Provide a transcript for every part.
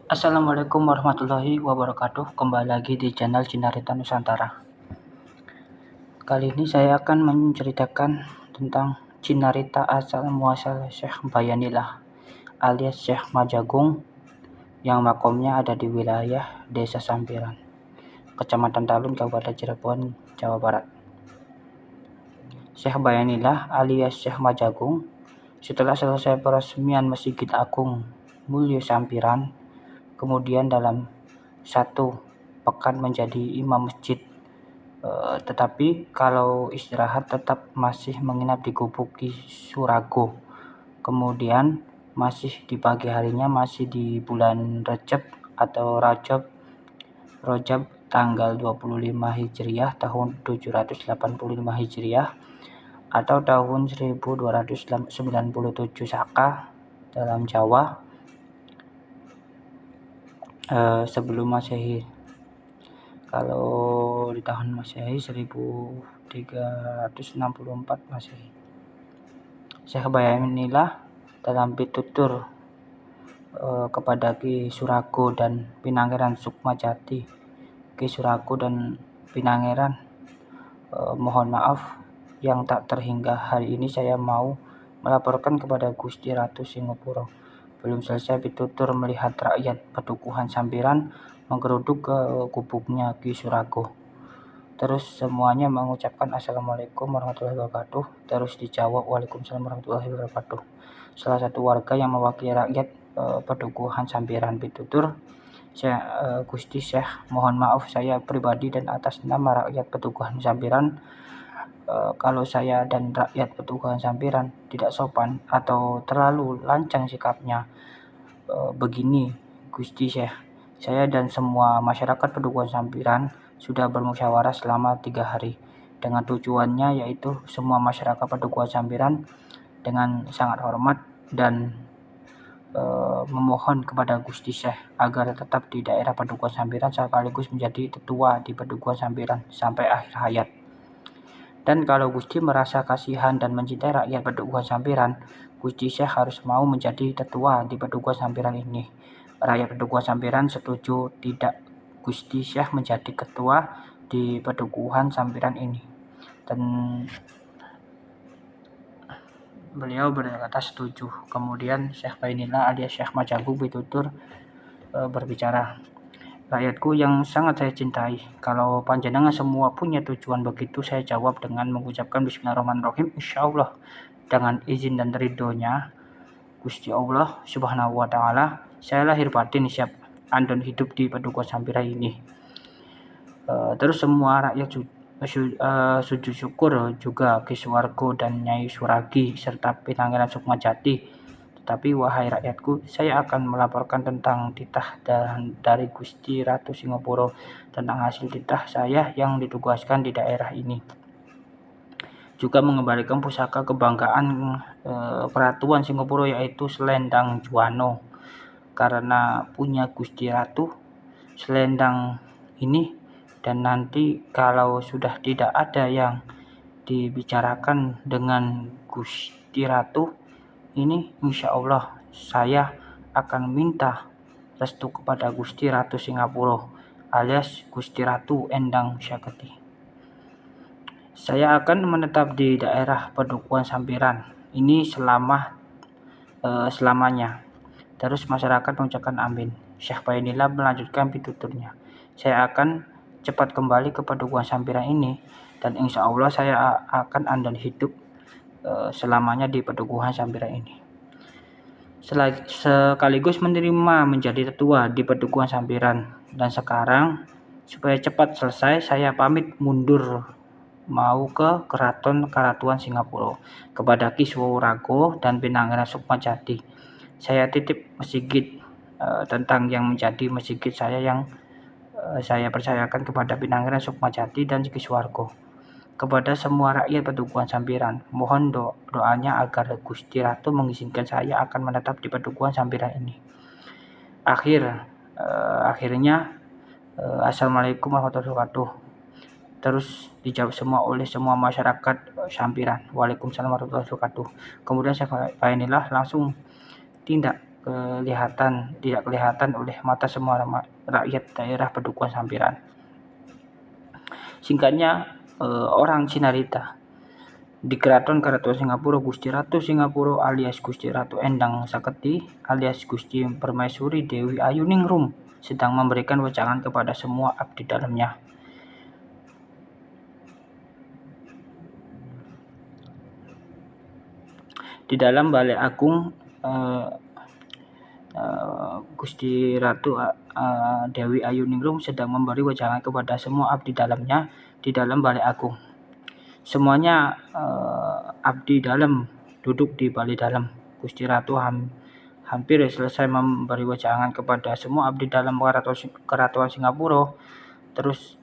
Assalamualaikum warahmatullahi wabarakatuh. Kembali lagi di channel Cinarita Nusantara. Kali ini saya akan menceritakan tentang Cinarita asal muasal Syekh Bayanillah alias Syekh Majagung yang makomnya ada di wilayah Desa Sampiran, Kecamatan Talun, Kabupaten Cirebon, Jawa Barat. Syekh Bayanillah alias Syekh Majagung setelah selesai peresmian Masjid Agung Mulyo Sampiran, kemudian dalam 1 pekan menjadi imam masjid, tetapi kalau istirahat tetap masih menginap di Gubuk Ki Surago. Kemudian masih di pagi harinya masih di bulan Rajab atau Rajab tanggal 25 Hijriah tahun 785 Hijriah atau tahun 1297 Saka dalam Jawa, sebelum Masehi. Kalau di tahun Masehi 1364 Masehi. Syekh Bayanillah dalam pitutur kepada Ki Surago dan Pinangeran Sukmajati. Ki Surago dan Pinangeran, mohon maaf yang tak terhingga hari ini saya mau melaporkan kepada Gusti Ratu Singapura. Belum selesai pitutur melihat rakyat Padukuhan Sampiran menggeruduk ke gubuknya Ki Surago. Terus semuanya mengucapkan Assalamualaikum warahmatullahi wabarakatuh. Terus dijawab Waalaikumsalam warahmatullahi wabarakatuh. Salah satu warga yang mewakili rakyat Padukuhan Sampiran pitutur, Gusti Syekh, mohon maaf saya pribadi dan atas nama rakyat Padukuhan Sampiran, kalau saya dan rakyat Padukuhan Sampiran tidak sopan atau terlalu lancang sikapnya. Begini Gusti Syekh, saya dan semua masyarakat Padukuhan Sampiran sudah bermusyawarah selama 3 hari dengan tujuannya yaitu semua masyarakat Padukuhan Sampiran dengan sangat hormat dan memohon kepada Gusti Syekh agar tetap di daerah Padukuhan Sampiran sekaligus menjadi tetua di Padukuhan Sampiran sampai akhir hayat. Dan kalau Gusti merasa kasihan dan mencintai rakyat Padukuhan Sampiran, Gusti Syekh harus mau menjadi tetua di Padukuhan Sampiran ini. Rakyat Padukuhan Sampiran setuju tidak Gusti Syekh menjadi ketua di Padukuhan Sampiran ini. Dan beliau berkata setuju. Kemudian Syekh Bayanillah alias Syekh Majagung pitutur berbicara, rakyatku yang sangat saya cintai, kalau panjenengan semua punya tujuan begitu, saya jawab dengan mengucapkan Bismillahirrahmanirrahim, insyaallah dengan izin dan ridhonya Gusti Allah Subhanahu wa Ta'ala, saya lahir batin siap andon hidup di Padukuhan Sampiran ini. Terus semua rakyat sujud syukur juga Ki Suwargo dan Nyai Suragi serta Pinangeran Sukmajati. Tetapi wahai rakyatku, saya akan melaporkan tentang titah dari Gusti Ratu Singapura tentang hasil titah saya yang ditugaskan di daerah ini. Juga mengembalikan pusaka kebanggaan Peratuan Singapura yaitu selendang Juano. Karena punya Gusti Ratu selendang ini, dan nanti kalau sudah tidak ada yang dibicarakan dengan Gusti Ratu ini, insya Allah saya akan minta restu kepada Gusti Ratu Singapura alias Gusti Ratu Endang Syaketi. Saya akan menetap di daerah Padukuhan Sampiran ini selamanya. Terus masyarakat mengucapkan amin. Syekh Bayanillah melanjutkan pituturnya, saya akan cepat kembali ke Padukuhan Sampiran ini dan insya Allah saya akan andal hidup selamanya di Padukuhan Sampiran ini, sekaligus menerima menjadi tetua di Padukuhan Sampiran. Dan sekarang supaya cepat selesai, saya pamit mundur mau ke Keratuan Singapura kepada Ki Surago dan Pinangeran Sukmajati. Saya titip masjid tentang yang menjadi masjid saya yang saya percayakan kepada Pinangeran Sukmajati dan Ki Surago. Kepada semua rakyat Padukuhan Sampiran, mohon doanya agar Gusti Ratu mengizinkan saya akan menetap di Padukuhan Sampiran ini. Akhirnya Assalamualaikum warahmatullahi wabarakatuh. Terus dijawab semua oleh semua masyarakat Sampiran, Waalaikumsalam warahmatullahi wabarakatuh. Kemudian Syekh Bayanillah langsung tindak tidak kelihatan oleh mata semua rakyat daerah Padukuhan Sampiran. Singkatnya, orang Cinarita di Keraton Singapura, Gusti Ratu Singapura alias Gusti Ratu Endang Saketi alias Gusti Permaisuri Dewi Ayuningrum sedang memberikan wejangan kepada semua abdi dalamnya. Di dalam Balai Agung, Gusti Ratu Dewi Ayuningrum sedang memberi wejangan kepada semua abdi dalamnya di dalam Balai Agung. Semuanya abdi dalam duduk di balai dalam. Gusti Ratu hampir selesai memberi wejangan kepada semua abdi dalam Keraton Singapura. Terus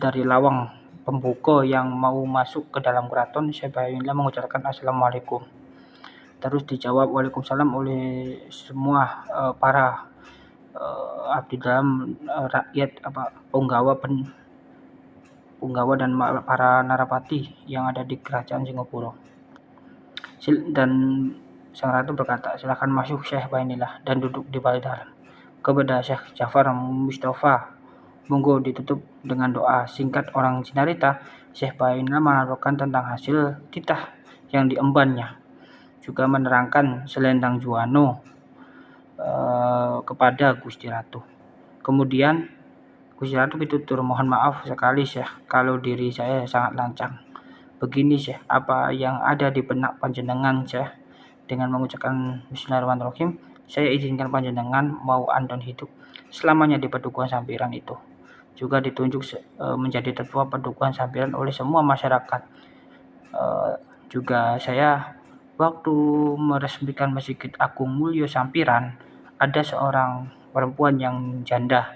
dari lawang pembuka yang mau masuk ke dalam keraton, Syekh Bainilah mengucapkan Assalamualaikum. Terus dijawab Waalaikumsalam oleh semua para abdi dalam, rakyat, punggawa dan para narapati yang ada di kerajaan Singapura. Dan sang ratu berkata, silakan masuk Syekh Bainilah dan duduk di balai dalam. Kepada Syekh Jafar Mustafa, monggo ditutup dengan doa singkat orang Cinarita. Syekh Bainilah melaporkan tentang hasil titah yang diembannya, juga menerangkan selendang Juano kepada Gusti Ratu. Kemudian Gusti Ratu pitutur, mohon maaf sekali Syekh kalau diri saya sangat lancang. Begini Syekh, apa yang ada di benak panjenengan Syekh? Dengan mengucapkan Bismillahirrahmanirrahim, saya izinkan panjenengan mau andon hidup selamanya di Padukuhan Sampiran itu. Juga ditunjuk menjadi tetua Padukuhan Sampiran oleh semua masyarakat. Juga saya waktu meresmikan Masjid Agung Mulyo Sampiran, ada seorang perempuan yang janda,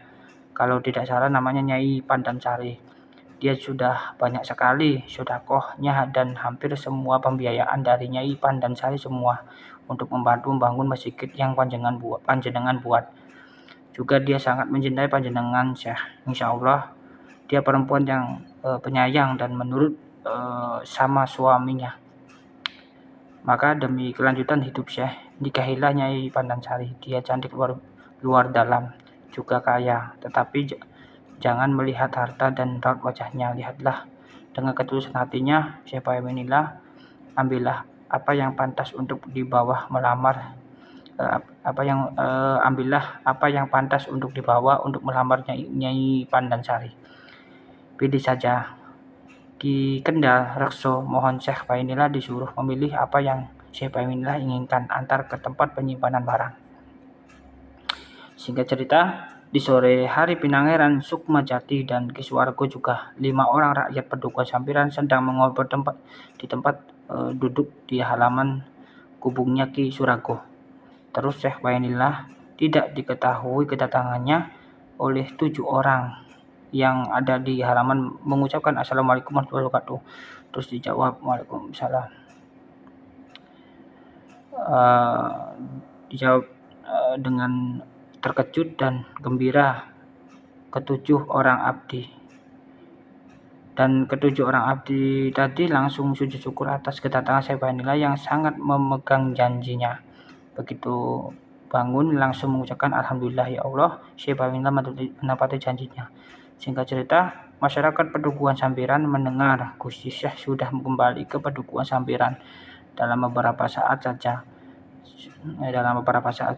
kalau tidak salah namanya Nyai Pandansari. Dia sudah banyak sekali sedekahnya dan hampir semua pembiayaan dari Nyai Pandansari semua untuk membantu membangun masjid yang panjenengan buat. Juga dia sangat mencintai panjenengan Syekh. Insya Allah dia perempuan yang penyayang dan menurut sama suaminya. Maka demi kelanjutan hidup Syekh, nikahilah Nyai Pandansari. Dia cantik luar dalam, juga kaya, tetapi jangan melihat harta dan raut wajahnya, lihatlah dengan ketulusan hatinya. Syekh Bainilah, ambillah apa yang pantas untuk dibawa melamar, ambillah apa yang pantas untuk dibawa untuk melamar Nyai Pandansari. Pilih saja. Di Kendal, Rekso, mohon Syekh Bainilah disuruh memilih apa yang Syekh Bainilah inginkan antar ke tempat penyimpanan barang. Singkat cerita, di sore hari Pinangeran Sukmajati dan Ki Suwargo juga 5 orang rakyat Padukuhan Sampiran sedang mengobrol di tempat duduk di halaman kubungnya Ki Surago. Terus Syekh Bainilah tidak diketahui kedatangannya oleh 7 orang yang ada di halaman mengucapkan Assalamualaikum warahmatullahi wabarakatuh. Terus dijawab Waalaikumsalam. Dijawab dengan terkejut dan gembira ketujuh orang abdi. Dan ketujuh orang abdi tadi langsung sujud syukur atas kedatangan Syekh Bainilah yang sangat memegang janjinya. Begitu bangun langsung mengucapkan Alhamdulillah ya Allah, Syekh Bainilah menepati janjinya. Singkat cerita, masyarakat Padukuhan Sampiran mendengar Gusti Syekh sudah kembali ke Padukuhan Sampiran. Dalam beberapa saat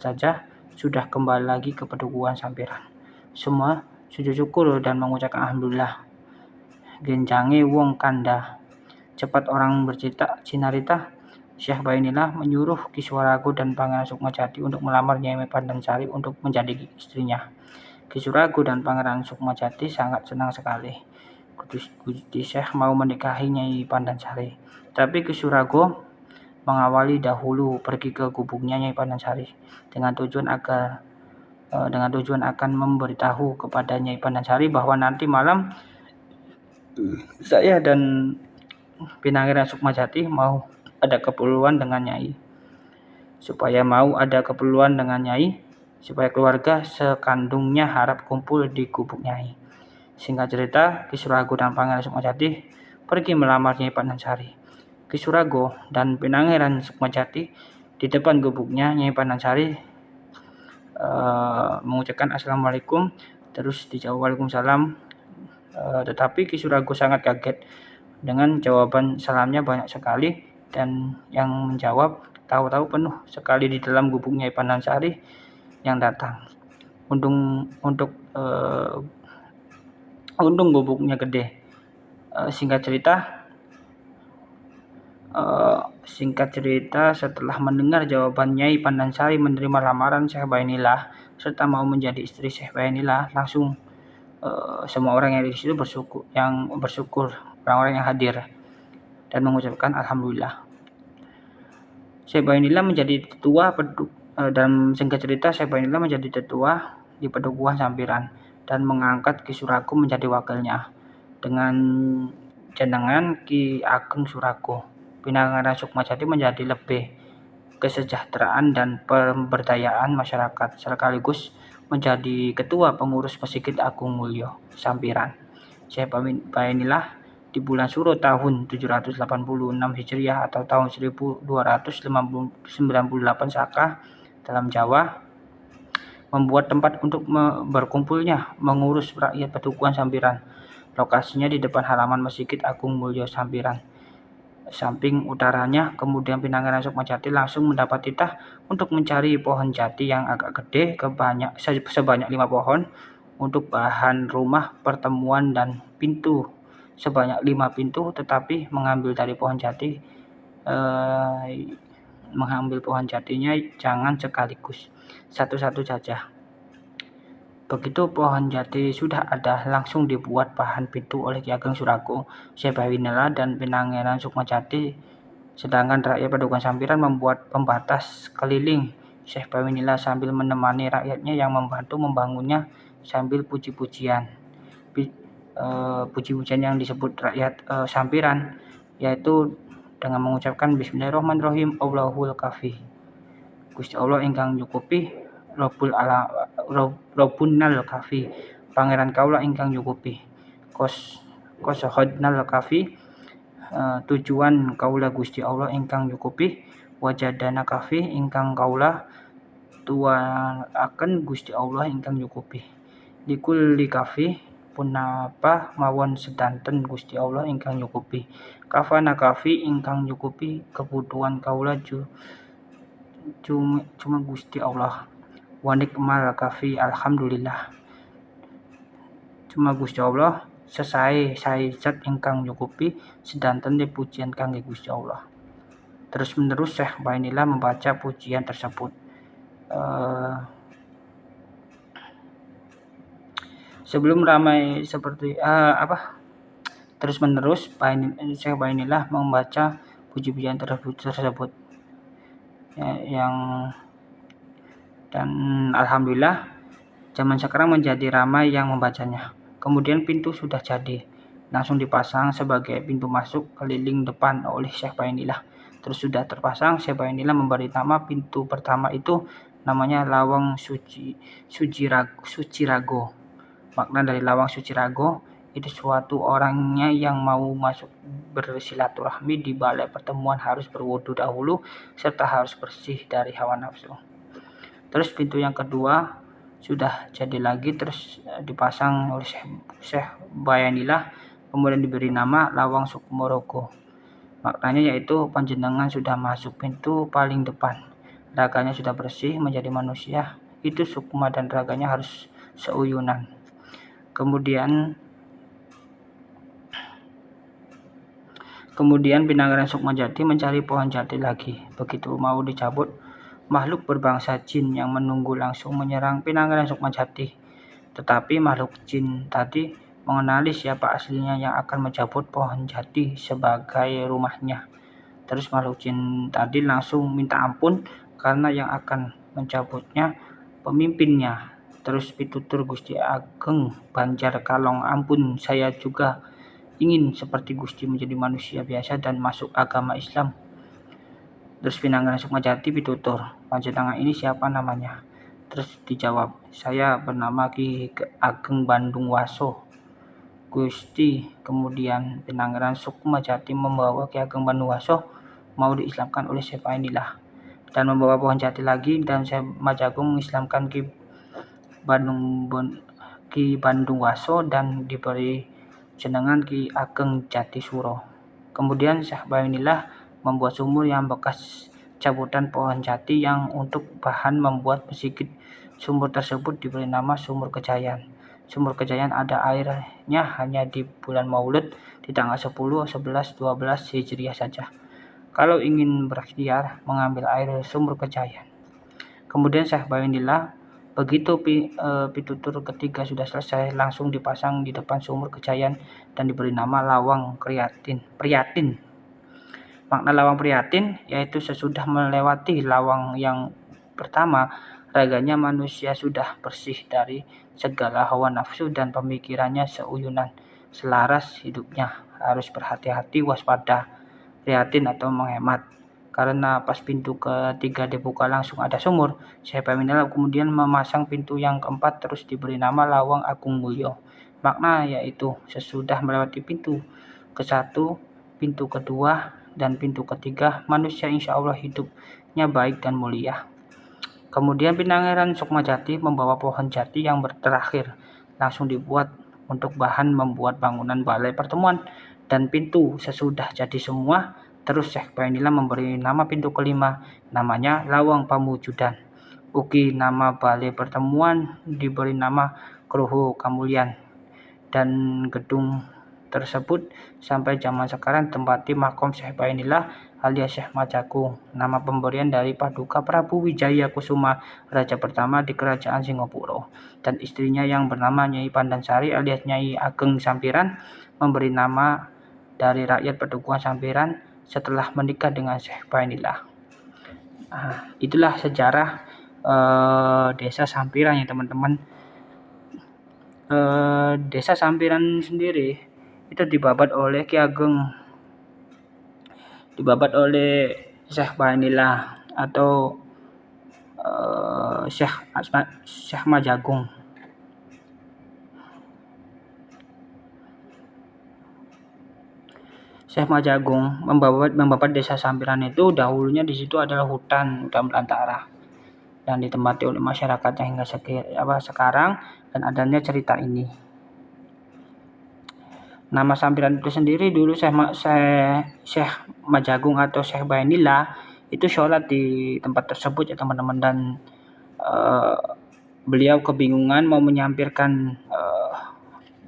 saja sudah kembali lagi ke Padukuhan Sampiran. Semua sujud syukur dan mengucapkan Alhamdulillah. Genjange wong kanda, cepat orang bercerita Cinarita. Syekh Bainilah menyuruh Ki Suwargo dan Pangeran Sukmajati untuk melamar Nyai Pandansari untuk menjadi istrinya. Ki Suwargo dan Pangeran Sukmajati sangat senang sekali. Gusti Syekh mau menikahi Nyai Pandansari. Tapi Ki Suwargo mengawali dahulu pergi ke gubuknya Nyai Pandansari dengan tujuan akan memberitahu kepada Nyai Pandansari bahwa nanti malam saya dan Pinangeran Sukmajati mau ada keperluan dengan Nyai. Supaya keluarga sekandungnya harap kumpul di gubuk Nyai. Singkat cerita, Ki Suwargo dan Pangeran Sukmajati pergi melamar Nyai Pandansari. Ki Suwargo dan Pinangeran Sukmajati Di depan gubuknya Nyai Panansari mengucapkan Assalamualaikum, terus dijawab Waalaikumsalam. Tetapi Ki Surago sangat kaget dengan jawaban salamnya banyak sekali, dan yang menjawab tahu-tahu penuh sekali di dalam gubuk Nyai Panansari yang datang. Untung gubuknya gede. Singkat cerita, setelah mendengar jawaban Nyai Panansari menerima lamaran Syekh Bainillah serta mau menjadi istri Syekh Bainillah, langsung semua orang yang di situ bersyukur, orang-orang yang hadir, dan mengucapkan alhamdulillah. Syekh Bainillah menjadi tetua dalam singkat cerita, Syekh Bainillah menjadi tetua di Pedukuhan Sampiran dan mengangkat Ki Surago menjadi wakilnya dengan jenengan Ki Ageng Surago. Pinangaran Sukmajati menjadi lebih kesejahteraan dan pemberdayaan masyarakat, sekaligus menjadi ketua pengurus Masjid Agung Mulyo Sampiran. Syekh Bainillah di bulan Suro tahun 786 Hijriah atau tahun 1298 Saka dalam Jawa membuat tempat untuk berkumpulnya mengurus rakyat Pedukuhan Sampiran. Lokasinya di depan halaman Masjid Agung Mulyo Sampiran. Samping utaranya, kemudian Pinangaran Sukmajati langsung mendapat titah untuk mencari pohon jati yang agak gede sebanyak 5 pohon untuk bahan rumah pertemuan dan pintu sebanyak 5 pintu, tetapi mengambil pohon jatinya jangan sekaligus, satu-satu saja. Begitu pohon jati sudah ada, langsung dibuat bahan pintu oleh Ki Ageng Surago, Syekh Bainillah dan Pinangeran Sukmajati, sedangkan rakyat Pedukuhan Sampiran membuat pembatas keliling Syekh Bainillah sambil menemani rakyatnya yang membantu membangunnya sambil puji-pujian yang disebut rakyat Sampiran, yaitu dengan mengucapkan Bismillahirrahmanirrahim, Allahul Kafi, Gusti Allah ingkang nyukupi, Robbunal Kafi, Pangeran Kaula ingkang nyukupi, Kosohodnal Kafi, tujuan Kaula Gusti Allah ingkang nyukupi, Wajadana Kafi, ingkang Kaula tuanaken Gusti Allah ingkang nyukupi, Likulli Kafi, punapa mawon sedanten Gusti Allah ingkang nyukupi, Kafana Kafi, ingkang nyukupi kebutuhan Kaula cuma Gusti Allah, Wanikmal Kafi, alhamdulillah, cuma Gusti Allah sesae zat ingkang nyukupi sedanten pujian kangge Gusti Allah. Terus menerus Syekh Bainillah membaca pujian tersebut. Sebelum ramai seperti terus menerus Syekh Bainillah membaca puji-pujian tersebut dan alhamdulillah zaman sekarang menjadi ramai yang membacanya. Kemudian pintu sudah jadi, langsung dipasang sebagai pintu masuk keliling depan oleh Syekh Bainillah. Terus sudah terpasang, Syekh Bainillah memberi nama pintu pertama itu namanya Lawang Sucirago. Makna dari Lawang Sucirago itu suatu orangnya yang mau masuk bersilaturahmi di balai pertemuan harus berwudu dahulu serta harus bersih dari hawa nafsu. Terus pintu yang kedua sudah jadi lagi, terus dipasang oleh Syekh Bainillah, kemudian diberi nama Lawang Sukmorogo. Maknanya yaitu panjenengan sudah masuk pintu paling depan, raganya sudah bersih menjadi manusia, itu sukma dan raganya harus seuyunan. Kemudian Pinangaran Sukmajati mencari pohon jati lagi. Begitu mau dicabut, makhluk berbangsa jin yang menunggu langsung menyerang Pinangaran Sukmajati. Tetapi makhluk jin tadi mengenali siapa aslinya yang akan mencabut pohon jati sebagai rumahnya. Terus makhluk jin tadi langsung minta ampun karena yang akan mencabutnya pemimpinnya. Terus pitutur Gusti Ageng Banjar Kalong, ampun, saya juga ingin seperti Gusti menjadi manusia biasa dan masuk agama Islam. Terus Pinangaran Sukmajati pitutur, panjenengan ini siapa namanya? Terus dijawab, saya bernama Ki Ageng Bandung Waso, Gusti. Kemudian Pinangaran Sukmajati membawa Ki Ageng Bandung Waso mau diislamkan oleh Syekh Bainillah. dan membawa pohon jati lagi, dan Syekh Majagung mengislamkan Ki Bandung Waso dan diberi jenengan Ki Ageng Jati Suro. Kemudian Syekh Bainillah membuat sumur yang bekas cabutan pohon jati yang untuk bahan membuat mesikit. Sumur tersebut diberi nama Sumur Kejayaan. Sumur Kejayaan ada airnya hanya di bulan Maulid di tanggal 10, 11, 12 Hijriah saja. Kalau ingin berikhtiar mengambil air Sumur Kejayaan. Kemudian Syekh Bainillah begitu pitutur ketiga sudah selesai, langsung dipasang di depan Sumur Kejayaan dan diberi nama Lawang Priatin. Makna Lawang Priatin yaitu sesudah melewati lawang yang pertama, raganya manusia sudah bersih dari segala hawa nafsu dan pemikirannya seuyunan, selaras hidupnya, harus berhati-hati, waspada, prihatin atau menghemat. Karena pas pintu ketiga dibuka langsung ada sumur, Syekh Bainillah kemudian memasang pintu yang keempat terus diberi nama Lawang Agung Mulyo. Makna yaitu sesudah melewati pintu ke-1, pintu kedua, dan pintu ketiga, manusia insya Allah hidupnya baik dan mulia. Kemudian Pangeran Sukmajati membawa pohon jati yang terakhir langsung dibuat untuk bahan membuat bangunan balai pertemuan dan pintu sesudah jadi semua. Terus Syekh Bainillah memberi nama pintu kelima, namanya Lawang Pamujudan. Ugi nama balai pertemuan diberi nama Kruhu Kamulian, dan gedung tersebut sampai zaman sekarang tempati makom Syekh Bainillah alias Syekh Majagung. Nama pemberian dari Paduka Prabu Wijaya Kusuma, raja pertama di kerajaan Singapura, dan istrinya yang bernama Nyai Pandansari alias Nyai Ageng Sampiran memberi nama dari rakyat Padukuhan Sampiran setelah menikah dengan Syekh Bainillah. Itulah sejarah desa Sampiran ya teman-teman. Desa Sampiran sendiri itu dibabat oleh Ki Ageng, dibabat oleh Syekh Bainillah atau Syekh Majagung. Syekh Majagung membabat desa Sampiran itu dahulunya di situ adalah hutan belantara dan ditempati oleh masyarakatnya hingga sekarang, dan adanya cerita ini. Nama Sampiran itu sendiri dulu Syekh Majagung atau Syekh Bainillah itu sholat di tempat tersebut ya teman-teman, dan beliau kebingungan mau menyampirkan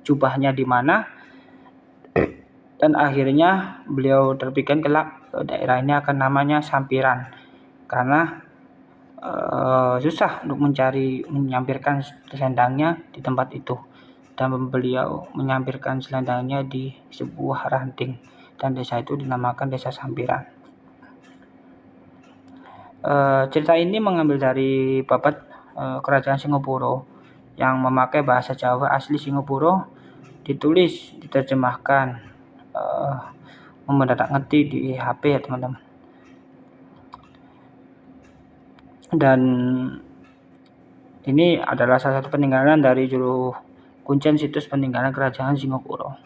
jubahnya di mana, dan akhirnya beliau terpikir kelak daerah ini akan namanya Sampiran karena susah untuk menyampirkan selendangnya di tempat itu, dan beliau menyampirkan selendangnya di sebuah ranting, dan desa itu dinamakan Desa Sampiran. Cerita ini mengambil dari babat kerajaan Singapura yang memakai bahasa Jawa asli Singapura, ditulis, diterjemahkan, mendadak ngerti di HP ya teman-teman. Dan ini adalah salah satu peninggalan dari juru kuncen situs peninggalan kerajaan Singapura.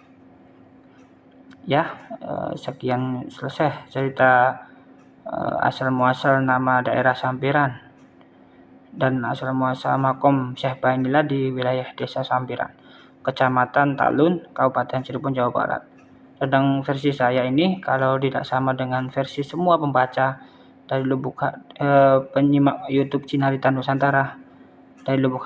Ya, sekian selesai cerita asal muasal nama daerah Sampiran dan asal muasal makom Syekh Bainillah di wilayah Desa Sampiran, Kecamatan Talun, Kabupaten Cirebon, Jawa Barat. Tentang versi saya ini kalau tidak sama dengan versi semua pembaca dari penyimak YouTube Cinarita Nusantara dari lubuk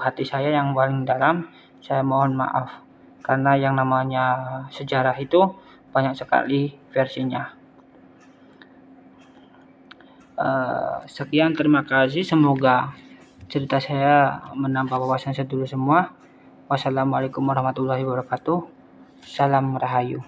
hati saya yang paling dalam, saya mohon maaf karena yang namanya sejarah itu banyak sekali versinya. Sekian, terima kasih, semoga cerita saya menambah wawasan sedulur semua. Wassalamualaikum warahmatullahi wabarakatuh. Salam Rahayu.